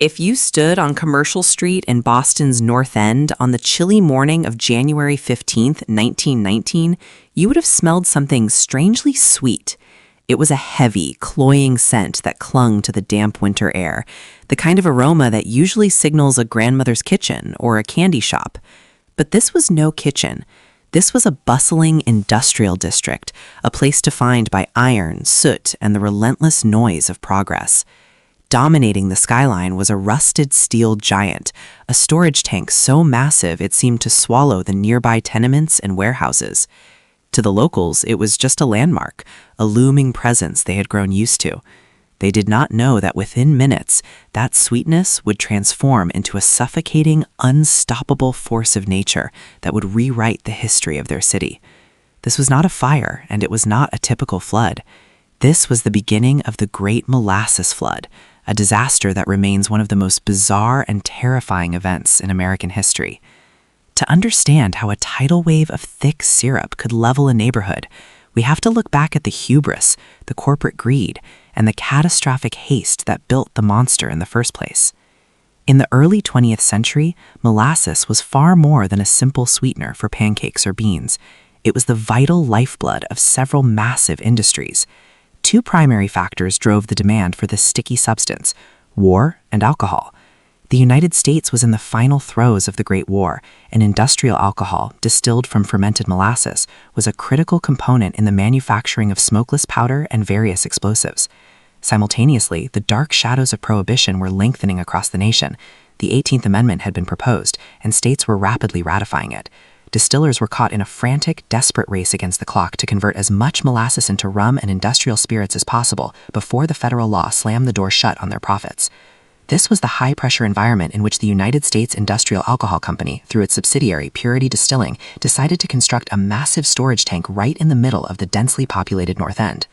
If you stood on Commercial Street in Boston's North End on the chilly morning of January 15th, 1919, you would have smelled something strangely sweet. It was a heavy, cloying scent that clung to the damp winter air, the kind of aroma that usually signals a grandmother's kitchen or a candy shop. But this was no kitchen. This was a bustling industrial district, a place defined by iron, soot, and the relentless noise of progress. Dominating the skyline was a rusted steel giant, a storage tank so massive it seemed to swallow the nearby tenements and warehouses. To the locals, it was just a landmark, a looming presence they had grown used to. They did not know that within minutes, that sweetness would transform into a suffocating, unstoppable force of nature that would rewrite the history of their city. This was not a fire, and it was not a typical flood. This was the beginning of the Great Molasses Flood, a disaster that remains one of the most bizarre and terrifying events in American history. To understand how a tidal wave of thick syrup could level a neighborhood, we have to look back at the hubris, the corporate greed, and the catastrophic haste that built the monster in the first place. In the early 20th century, molasses was far more than a simple sweetener for pancakes or beans. It was the vital lifeblood of several massive industries. Two primary factors drove the demand for this sticky substance: war and alcohol. The United States was in the final throes of the Great War, and industrial alcohol, distilled from fermented molasses, was a critical component in the manufacturing of smokeless powder and various explosives. Simultaneously, the dark shadows of Prohibition were lengthening across the nation. The 18th Amendment had been proposed, and states were rapidly ratifying it. Distillers were caught in a frantic, desperate race against the clock to convert as much molasses into rum and industrial spirits as possible before the federal law slammed the door shut on their profits. This was the high-pressure environment in which the United States Industrial Alcohol Company, through its subsidiary Purity Distilling, decided to construct a massive storage tank right in the middle of the densely populated North End.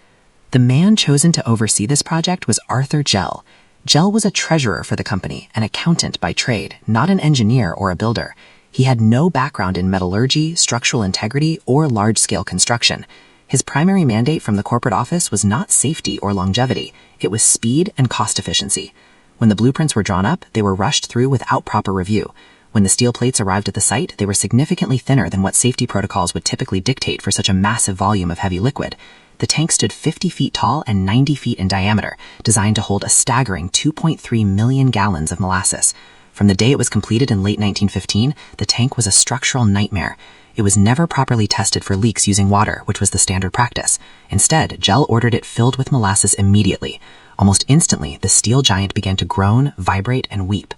The man chosen to oversee this project was Arthur Gell. Gell was a treasurer for the company, an accountant by trade, not an engineer or a builder. He had no background in metallurgy, structural integrity, or large-scale construction. His primary mandate from the corporate office was not safety or longevity. It was speed and cost efficiency. When the blueprints were drawn up, they were rushed through without proper review. When the steel plates arrived at the site, they were significantly thinner than what safety protocols would typically dictate for such a massive volume of heavy liquid. The tank stood 50 feet tall and 90 feet in diameter, designed to hold a staggering 2.3 million gallons of molasses. From the day it was completed in late 1915, the tank was a structural nightmare. It was never properly tested for leaks using water, which was the standard practice. Instead, Gell ordered it filled with molasses immediately. Almost instantly, the steel giant began to groan, vibrate, and weep.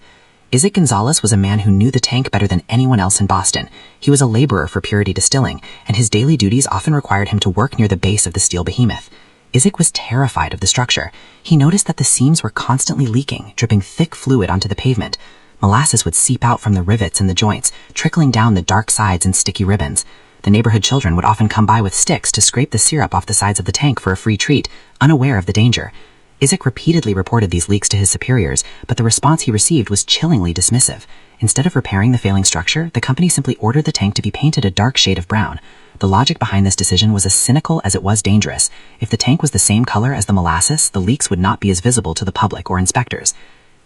Isaac Gonzalez was a man who knew the tank better than anyone else in Boston. He was a laborer for Purity Distilling, and his daily duties often required him to work near the base of the steel behemoth. Isaac was terrified of the structure. He noticed that the seams were constantly leaking, dripping thick fluid onto the pavement. Molasses would seep out from the rivets in the joints, trickling down the dark sides in sticky ribbons. The neighborhood children would often come by with sticks to scrape the syrup off the sides of the tank for a free treat, unaware of the danger. Isaac repeatedly reported these leaks to his superiors, but the response he received was chillingly dismissive. Instead of repairing the failing structure, the company simply ordered the tank to be painted a dark shade of brown. The logic behind this decision was as cynical as it was dangerous. If the tank was the same color as the molasses, the leaks would not be as visible to the public or inspectors.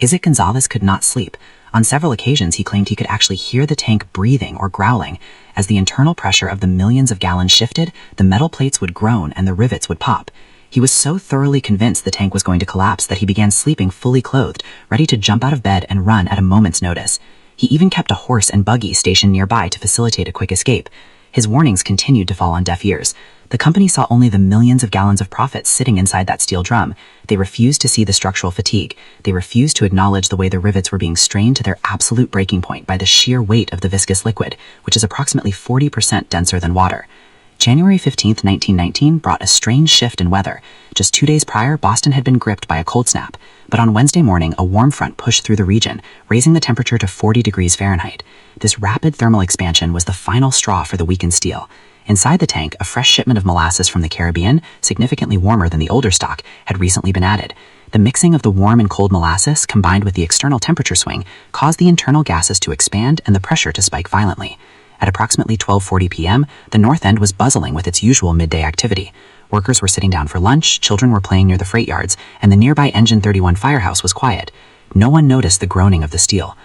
Isaac Gonzalez could not sleep. On several occasions, he claimed he could actually hear the tank breathing or growling. As the internal pressure of the millions of gallons shifted, the metal plates would groan and the rivets would pop. He was so thoroughly convinced the tank was going to collapse that he began sleeping fully clothed, ready to jump out of bed and run at a moment's notice. He even kept a horse and buggy stationed nearby to facilitate a quick escape. His warnings continued to fall on deaf ears. The company saw only the millions of gallons of profit sitting inside that steel drum. They refused to see the structural fatigue. They refused to acknowledge the way the rivets were being strained to their absolute breaking point by the sheer weight of the viscous liquid, which is approximately 40% denser than water. January 15th, 1919 brought a strange shift in weather. Just 2 days prior, Boston had been gripped by a cold snap. But on Wednesday morning, a warm front pushed through the region, raising the temperature to 40 degrees Fahrenheit. This rapid thermal expansion was the final straw for the weakened steel. Inside the tank, a fresh shipment of molasses from the Caribbean, significantly warmer than the older stock, had recently been added. The mixing of the warm and cold molasses, combined with the external temperature swing, caused the internal gases to expand and the pressure to spike violently. At approximately 12:40 p.m., the North End was buzzing with its usual midday activity. Workers were sitting down for lunch, children were playing near the freight yards, and the nearby Engine 31 firehouse was quiet. No one noticed the groaning of the steel.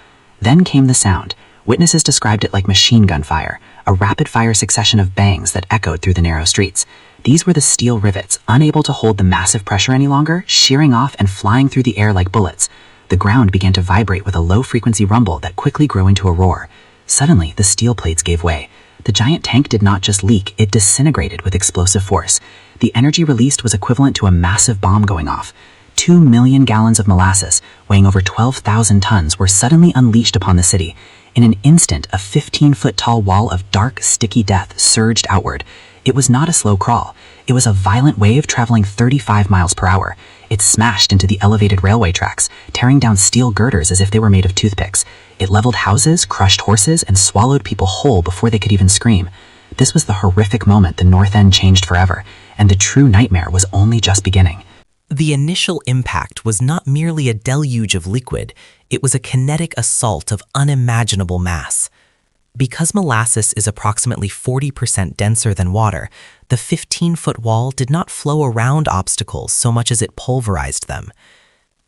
Then came the sound. Witnesses described it like machine gun fire, a rapid-fire succession of bangs that echoed through the narrow streets. These were the steel rivets, unable to hold the massive pressure any longer, shearing off and flying through the air like bullets. The ground began to vibrate with a low-frequency rumble that quickly grew into a roar. Suddenly, the steel plates gave way. The giant tank did not just leak, it disintegrated with explosive force. The energy released was equivalent to a massive bomb going off. 2 million gallons of molasses, weighing over 12,000 tons, were suddenly unleashed upon the city. In an instant, a 15-foot-tall wall of dark, sticky death surged outward. It was not a slow crawl. It was a violent wave traveling 35 miles per hour. It smashed into the elevated railway tracks, tearing down steel girders as if they were made of toothpicks. It leveled houses, crushed horses, and swallowed people whole before they could even scream. This was the horrific moment the North End changed forever, and the true nightmare was only just beginning. The initial impact was not merely a deluge of liquid, it was a kinetic assault of unimaginable mass. Because molasses is approximately 40% denser than water, the 15-foot wall did not flow around obstacles so much as it pulverized them.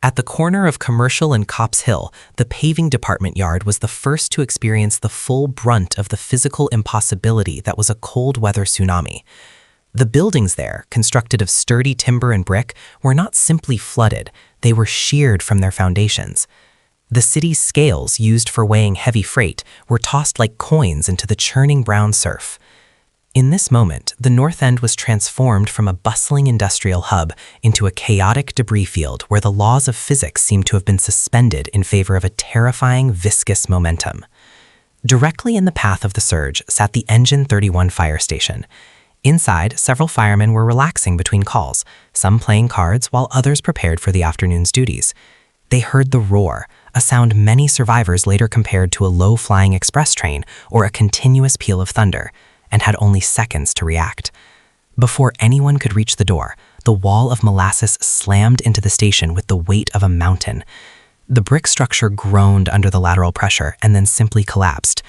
At the corner of Commercial and Copp's Hill, the paving department yard was the first to experience the full brunt of the physical impossibility that was a cold-weather tsunami. The buildings there, constructed of sturdy timber and brick, were not simply flooded, they were sheared from their foundations. The city's scales, used for weighing heavy freight, were tossed like coins into the churning brown surf. In this moment, the North End was transformed from a bustling industrial hub into a chaotic debris field where the laws of physics seemed to have been suspended in favor of a terrifying viscous momentum. Directly in the path of the surge sat the Engine 31 fire station. Inside, several firemen were relaxing between calls, some playing cards while others prepared for the afternoon's duties. They heard the roar, a sound many survivors later compared to a low-flying express train or a continuous peal of thunder, and had only seconds to react. Before anyone could reach the door, the wall of molasses slammed into the station with the weight of a mountain. The brick structure groaned under the lateral pressure and then simply collapsed.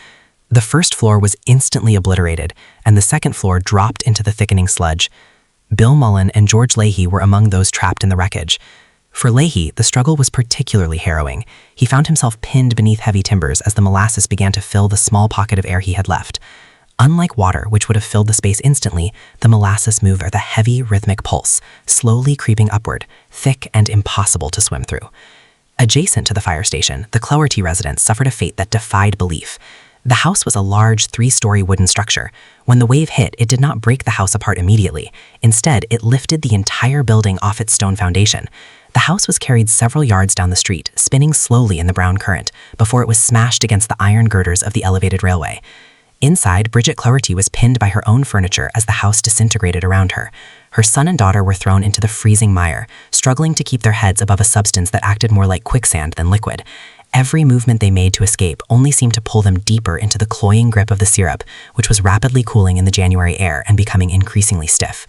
The first floor was instantly obliterated, and the second floor dropped into the thickening sludge. Bill Mullen and George Leahy were among those trapped in the wreckage. For Leahy, the struggle was particularly harrowing. He found himself pinned beneath heavy timbers as the molasses began to fill the small pocket of air he had left. Unlike water, which would have filled the space instantly, the molasses moved with a heavy, rhythmic pulse, slowly creeping upward, thick and impossible to swim through. Adjacent to the fire station, the Cloherty residence suffered a fate that defied belief. The house was a large 3-story wooden structure. When the wave hit, it did not break the house apart immediately. Instead, it lifted the entire building off its stone foundation. The house was carried several yards down the street, spinning slowly in the brown current, before it was smashed against the iron girders of the elevated railway. Inside, Bridget Cloherty was pinned by her own furniture as the house disintegrated around her. Her son and daughter were thrown into the freezing mire, struggling to keep their heads above a substance that acted more like quicksand than liquid. Every movement they made to escape only seemed to pull them deeper into the cloying grip of the syrup, which was rapidly cooling in the January air and becoming increasingly stiff.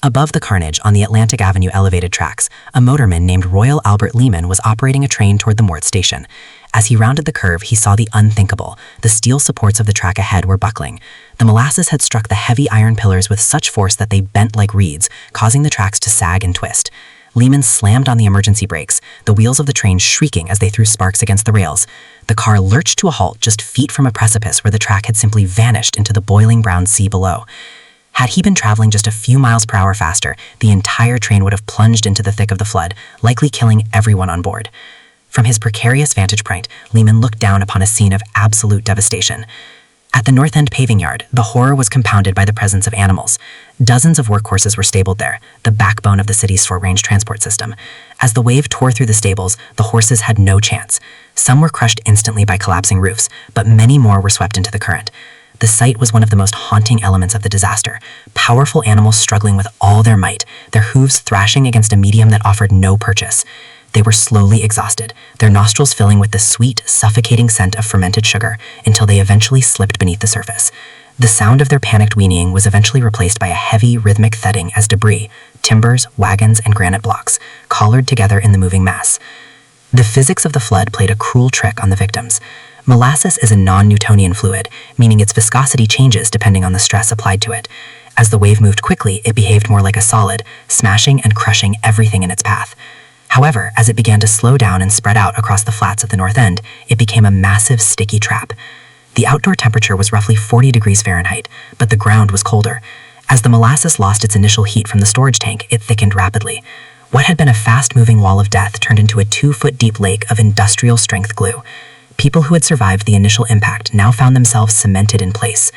Above the carnage, on the Atlantic Avenue elevated tracks, a motorman named Royal Albert Lehman was operating a train toward the Mort station. As he rounded the curve, he saw the unthinkable. The steel supports of the track ahead were buckling. The molasses had struck the heavy iron pillars with such force that they bent like reeds, causing the tracks to sag and twist. Lehman slammed on the emergency brakes, the wheels of the train shrieking as they threw sparks against the rails. The car lurched to a halt just feet from a precipice where the track had simply vanished into the boiling brown sea below. Had he been traveling just a few miles per hour faster, the entire train would have plunged into the thick of the flood, likely killing everyone on board. From his precarious vantage point, Lehman looked down upon a scene of absolute devastation. At the North End paving yard, the horror was compounded by the presence of animals. Dozens of workhorses were stabled there, the backbone of the city's short-range transport system. As the wave tore through the stables, the horses had no chance. Some were crushed instantly by collapsing roofs, but many more were swept into the current. The sight was one of the most haunting elements of the disaster. Powerful animals struggling with all their might, their hooves thrashing against a medium that offered no purchase. They were slowly exhausted, their nostrils filling with the sweet, suffocating scent of fermented sugar until they eventually slipped beneath the surface. The sound of their panicked whinnying was eventually replaced by a heavy, rhythmic thudding as debris, timbers, wagons, and granite blocks, collared together in the moving mass. The physics of the flood played a cruel trick on the victims. Molasses is a non-Newtonian fluid, meaning its viscosity changes depending on the stress applied to it. As the wave moved quickly, it behaved more like a solid, smashing and crushing everything in its path. However, as it began to slow down and spread out across the flats of the north end, it became a massive, sticky trap. The outdoor temperature was roughly 40 degrees Fahrenheit, but the ground was colder. As the molasses lost its initial heat from the storage tank, it thickened rapidly. What had been a fast-moving wall of death turned into a 2-foot-deep lake of industrial-strength glue. People who had survived the initial impact now found themselves cemented in place.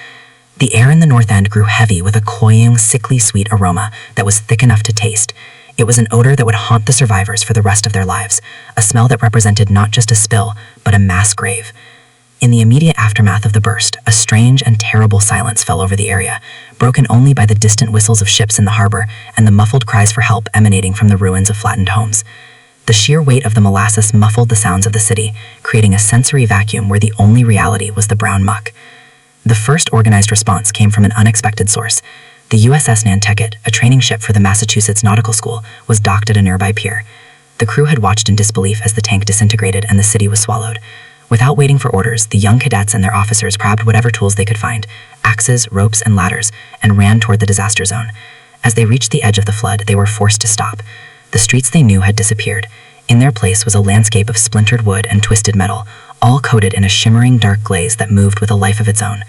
The air in the north end grew heavy with a cloying, sickly sweet aroma that was thick enough to taste. It was an odor that would haunt the survivors for the rest of their lives, a smell that represented not just a spill, but a mass grave. In the immediate aftermath of the burst, a strange and terrible silence fell over the area, broken only by the distant whistles of ships in the harbor and the muffled cries for help emanating from the ruins of flattened homes. The sheer weight of the molasses muffled the sounds of the city, creating a sensory vacuum where the only reality was the brown muck. The first organized response came from an unexpected source. The USS Nantucket, a training ship for the Massachusetts Nautical School, was docked at a nearby pier. The crew had watched in disbelief as the tank disintegrated and the city was swallowed. Without waiting for orders, the young cadets and their officers grabbed whatever tools they could find, axes, ropes, and ladders, and ran toward the disaster zone. As they reached the edge of the flood, they were forced to stop. The streets they knew had disappeared. In their place was a landscape of splintered wood and twisted metal, all coated in a shimmering dark glaze that moved with a life of its own.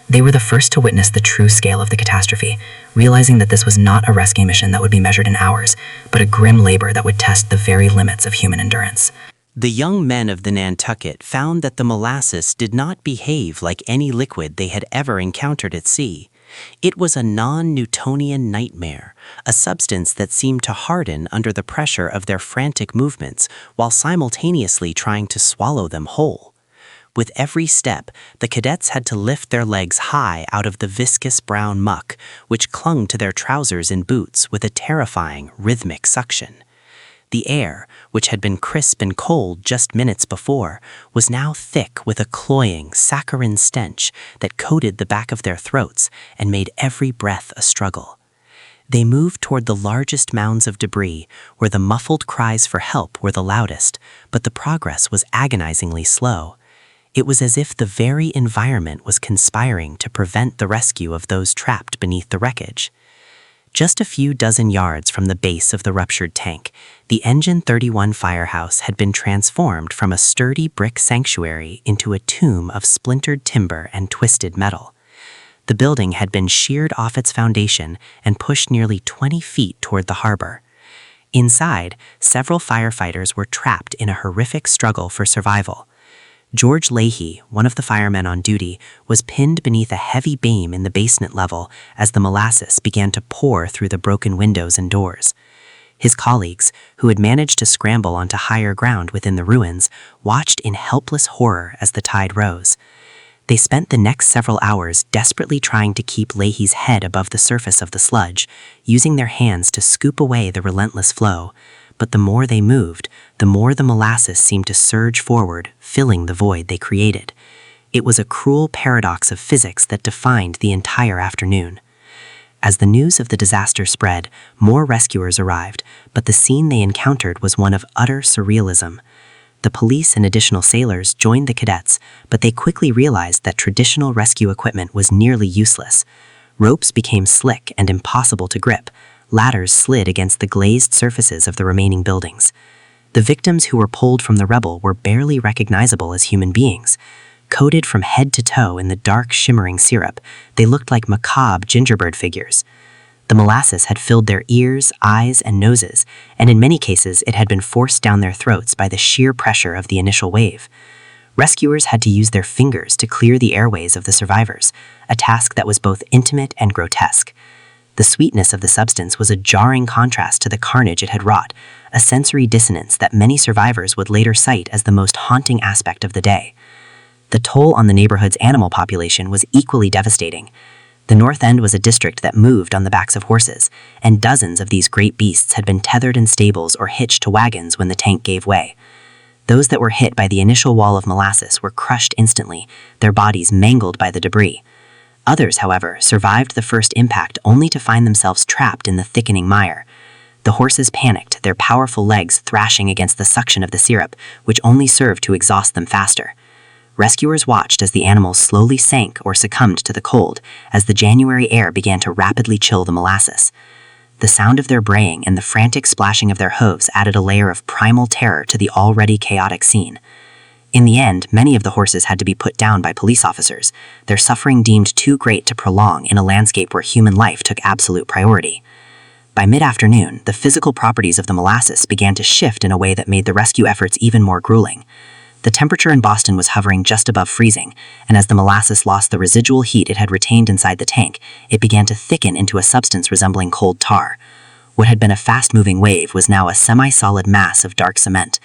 They were the first to witness the true scale of the catastrophe, realizing that this was not a rescue mission that would be measured in hours, but a grim labor that would test the very limits of human endurance. The young men of the Nantucket found that the molasses did not behave like any liquid they had ever encountered at sea. It was a non-Newtonian nightmare, a substance that seemed to harden under the pressure of their frantic movements while simultaneously trying to swallow them whole. With every step, the cadets had to lift their legs high out of the viscous brown muck, which clung to their trousers and boots with a terrifying, rhythmic suction. The air, which had been crisp and cold just minutes before, was now thick with a cloying, saccharine stench that coated the back of their throats and made every breath a struggle. They moved toward the largest mounds of debris, where the muffled cries for help were the loudest, but the progress was agonizingly slow. It was as if the very environment was conspiring to prevent the rescue of those trapped beneath the wreckage. Just a few dozen yards from the base of the ruptured tank, the Engine 31 firehouse had been transformed from a sturdy brick sanctuary into a tomb of splintered timber and twisted metal. The building had been sheared off its foundation and pushed nearly 20 feet toward the harbor. Inside, several firefighters were trapped in a horrific struggle for survival. George Leahy, one of the firemen on duty, was pinned beneath a heavy beam in the basement level as the molasses began to pour through the broken windows and doors. His colleagues, who had managed to scramble onto higher ground within the ruins, watched in helpless horror as the tide rose. They spent the next several hours desperately trying to keep Leahy's head above the surface of the sludge, using their hands to scoop away the relentless flow. But the more they moved, the more the molasses seemed to surge forward, filling the void they created. It was a cruel paradox of physics that defined the entire afternoon. As the news of the disaster spread, more rescuers arrived, but the scene they encountered was one of utter surrealism. The police and additional sailors joined the cadets, but they quickly realized that traditional rescue equipment was nearly useless. Ropes became slick and impossible to grip. Ladders slid against the glazed surfaces of the remaining buildings. The victims who were pulled from the rubble were barely recognizable as human beings. Coated from head to toe in the dark, shimmering syrup, they looked like macabre gingerbread figures. The molasses had filled their ears, eyes, and noses, and in many cases it had been forced down their throats by the sheer pressure of the initial wave. Rescuers had to use their fingers to clear the airways of the survivors, a task that was both intimate and grotesque. The sweetness of the substance was a jarring contrast to the carnage it had wrought, a sensory dissonance that many survivors would later cite as the most haunting aspect of the day. The toll on the neighborhood's animal population was equally devastating. The North End was a district that moved on the backs of horses, and dozens of these great beasts had been tethered in stables or hitched to wagons when the tank gave way. Those that were hit by the initial wall of molasses were crushed instantly, their bodies mangled by the debris. Others, however, survived the first impact only to find themselves trapped in the thickening mire. The horses panicked, their powerful legs thrashing against the suction of the syrup, which only served to exhaust them faster. Rescuers watched as the animals slowly sank or succumbed to the cold as the January air began to rapidly chill the molasses. The sound of their braying and the frantic splashing of their hooves added a layer of primal terror to the already chaotic scene. In the end, many of the horses had to be put down by police officers, their suffering deemed too great to prolong in a landscape where human life took absolute priority. By mid-afternoon, the physical properties of the molasses began to shift in a way that made the rescue efforts even more grueling. The temperature in Boston was hovering just above freezing, and as the molasses lost the residual heat it had retained inside the tank, it began to thicken into a substance resembling cold tar. What had been a fast-moving wave was now a semi-solid mass of dark cement.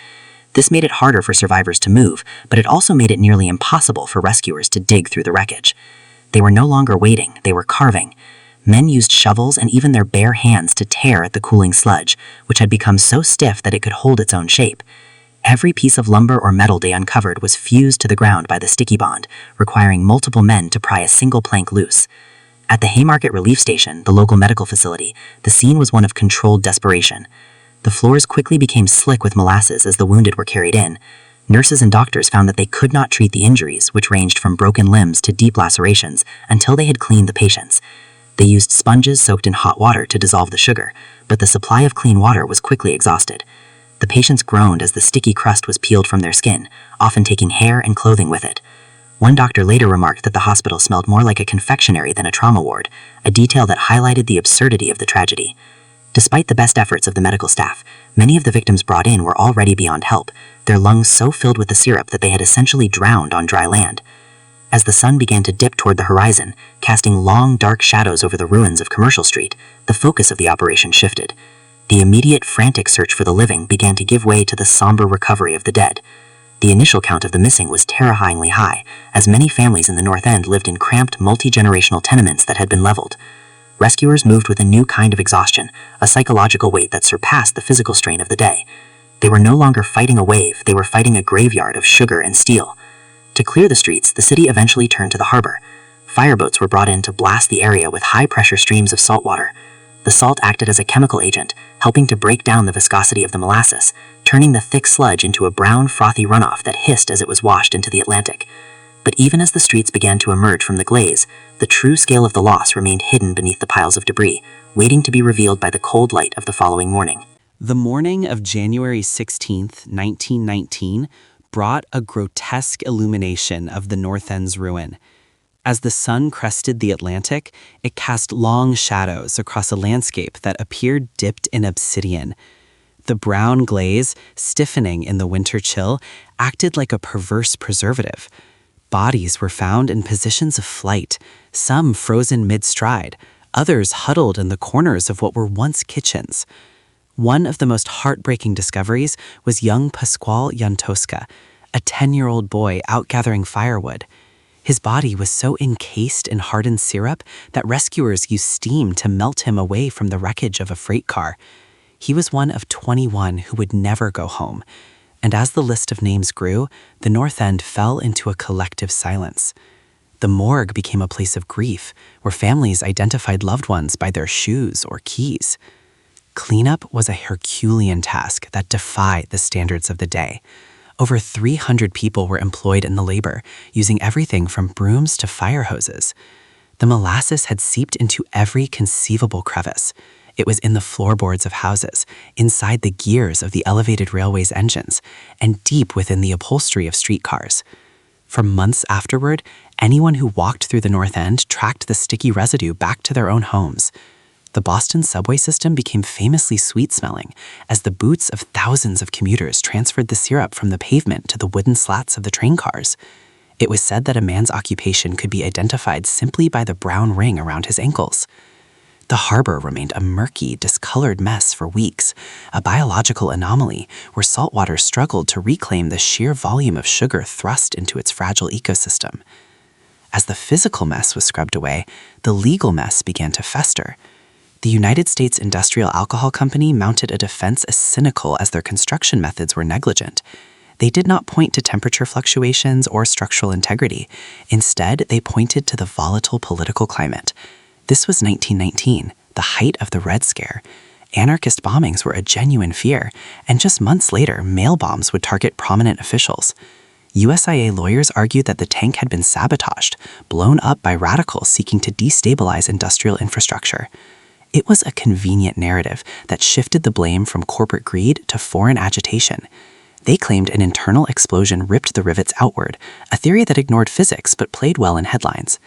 This made it harder for survivors to move, but it also made it nearly impossible for rescuers to dig through the wreckage. They were no longer waiting, they were carving. Men used shovels and even their bare hands to tear at the cooling sludge, which had become so stiff that it could hold its own shape. Every piece of lumber or metal they uncovered was fused to the ground by the sticky bond, requiring multiple men to pry a single plank loose. At the Haymarket Relief Station, the local medical facility, the scene was one of controlled desperation. The floors quickly became slick with molasses as the wounded were carried in. Nurses and doctors found that they could not treat the injuries, which ranged from broken limbs to deep lacerations, until they had cleaned the patients. They used sponges soaked in hot water to dissolve the sugar, but the supply of clean water was quickly exhausted. The patients groaned as the sticky crust was peeled from their skin, often taking hair and clothing with it. One doctor later remarked that the hospital smelled more like a confectionery than a trauma ward, a detail that highlighted the absurdity of the tragedy. Despite the best efforts of the medical staff, many of the victims brought in were already beyond help, their lungs so filled with the syrup that they had essentially drowned on dry land. As the sun began to dip toward the horizon, casting long, dark shadows over the ruins of Commercial Street, the focus of the operation shifted. The immediate, frantic search for the living began to give way to the somber recovery of the dead. The initial count of the missing was terrifyingly high, as many families in the North End lived in cramped, multi-generational tenements that had been leveled. Rescuers moved with a new kind of exhaustion, a psychological weight that surpassed the physical strain of the day. They were no longer fighting a wave, they were fighting a graveyard of sugar and steel. To clear the streets, the city eventually turned to the harbor. Fireboats were brought in to blast the area with high-pressure streams of salt water. The salt acted as a chemical agent, helping to break down the viscosity of the molasses, turning the thick sludge into a brown, frothy runoff that hissed as it was washed into the Atlantic. But even as the streets began to emerge from the glaze, the true scale of the loss remained hidden beneath the piles of debris, waiting to be revealed by the cold light of the following morning. The morning of January 16, 1919, brought a grotesque illumination of the North End's ruin. As the sun crested the Atlantic, it cast long shadows across a landscape that appeared dipped in obsidian. The brown glaze, stiffening in the winter chill, acted like a perverse preservative. Bodies were found in positions of flight, some frozen mid-stride, others huddled in the corners of what were once kitchens. One of the most heartbreaking discoveries was young Pasquale Jantosca, a 10-year-old boy out gathering firewood. His body was so encased in hardened syrup that rescuers used steam to melt him away from the wreckage of a freight car. He was one of 21 who would never go home. And as the list of names grew, the North End fell into a collective silence. The morgue became a place of grief, where families identified loved ones by their shoes or keys. Cleanup was a Herculean task that defied the standards of the day. Over 300 people were employed in the labor, using everything from brooms to fire hoses. The molasses had seeped into every conceivable crevice. It was in the floorboards of houses, inside the gears of the elevated railway's engines, and deep within the upholstery of streetcars. For months afterward, anyone who walked through the North End tracked the sticky residue back to their own homes. The Boston subway system became famously sweet-smelling as the boots of thousands of commuters transferred the syrup from the pavement to the wooden slats of the train cars. It was said that a man's occupation could be identified simply by the brown ring around his ankles. The harbor remained a murky, discolored mess for weeks, a biological anomaly where saltwater struggled to reclaim the sheer volume of sugar thrust into its fragile ecosystem. As the physical mess was scrubbed away, the legal mess began to fester. The United States Industrial Alcohol Company mounted a defense as cynical as their construction methods were negligent. They did not point to temperature fluctuations or structural integrity. Instead, they pointed to the volatile political climate. This was 1919, the height of the Red Scare. Anarchist bombings were a genuine fear, and just months later, mail bombs would target prominent officials. USIA lawyers argued that the tank had been sabotaged, blown up by radicals seeking to destabilize industrial infrastructure. It was a convenient narrative that shifted the blame from corporate greed to foreign agitation. They claimed an internal explosion ripped the rivets outward, a theory that ignored physics but played well in headlines.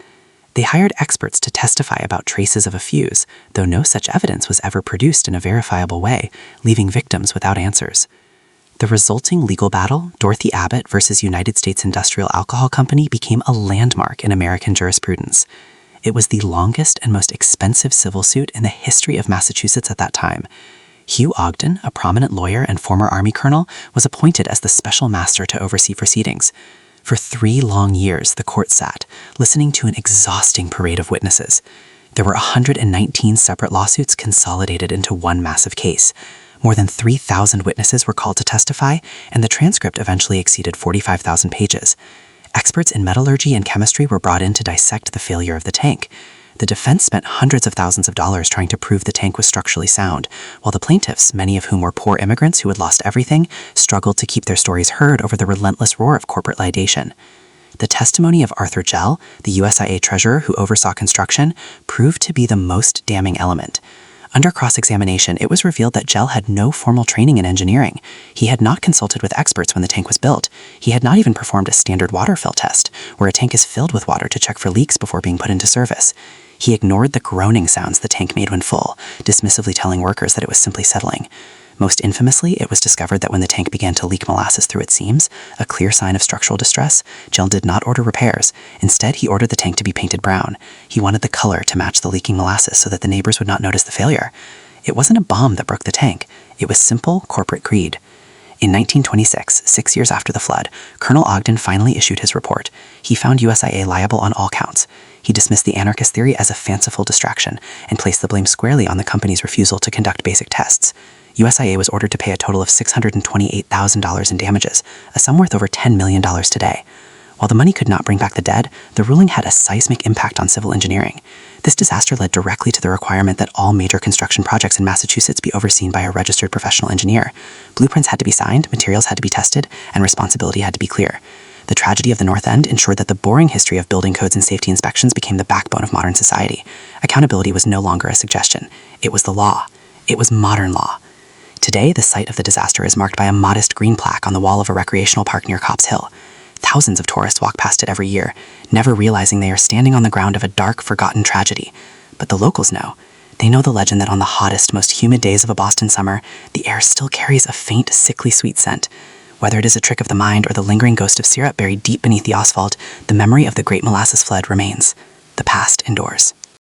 They hired experts to testify about traces of a fuse, though no such evidence was ever produced in a verifiable way, leaving victims without answers. The resulting legal battle, Dorothy Abbott versus United States Industrial Alcohol Company, became a landmark in American jurisprudence. It was the longest and most expensive civil suit in the history of Massachusetts at that time. Hugh Ogden, a prominent lawyer and former Army colonel, was appointed as the special master to oversee proceedings. For 3 long years, the court sat, listening to an exhausting parade of witnesses. There were 119 separate lawsuits consolidated into one massive case. More than 3,000 witnesses were called to testify, and the transcript eventually exceeded 45,000 pages. Experts in metallurgy and chemistry were brought in to dissect the failure of the tank. The defense spent hundreds of thousands of dollars trying to prove the tank was structurally sound, while the plaintiffs, many of whom were poor immigrants who had lost everything, struggled to keep their stories heard over the relentless roar of corporate litigation. The testimony of Arthur Gell, the USIA treasurer who oversaw construction, proved to be the most damning element. Under cross-examination, it was revealed that Gell had no formal training in engineering. He had not consulted with experts when the tank was built. He had not even performed a standard water fill test, where a tank is filled with water to check for leaks before being put into service. He ignored the groaning sounds the tank made when full, dismissively telling workers that it was simply settling. Most infamously, it was discovered that when the tank began to leak molasses through its seams, a clear sign of structural distress, Gell did not order repairs. Instead, he ordered the tank to be painted brown. He wanted the color to match the leaking molasses so that the neighbors would not notice the failure. It wasn't a bomb that broke the tank. It was simple corporate greed. In 1926, 6 years after the flood, Colonel Ogden finally issued his report. He found USIA liable on all counts. He dismissed the anarchist theory as a fanciful distraction and placed the blame squarely on the company's refusal to conduct basic tests. USIA was ordered to pay a total of $628,000 in damages, a sum worth over $10 million today. While the money could not bring back the dead, the ruling had a seismic impact on civil engineering. This disaster led directly to the requirement that all major construction projects in Massachusetts be overseen by a registered professional engineer. Blueprints had to be signed, materials had to be tested, and responsibility had to be clear. The tragedy of the North End ensured that the boring history of building codes and safety inspections became the backbone of modern society. Accountability was no longer a suggestion. It was the law. It was modern law. Today, the site of the disaster is marked by a modest green plaque on the wall of a recreational park near Copp's Hill. Thousands of tourists walk past it every year, never realizing they are standing on the ground of a dark, forgotten tragedy. But the locals know. They know the legend that on the hottest, most humid days of a Boston summer, the air still carries a faint, sickly sweet scent. Whether it is a trick of the mind or the lingering ghost of syrup buried deep beneath the asphalt, the memory of the Great Molasses Flood remains. The past endures.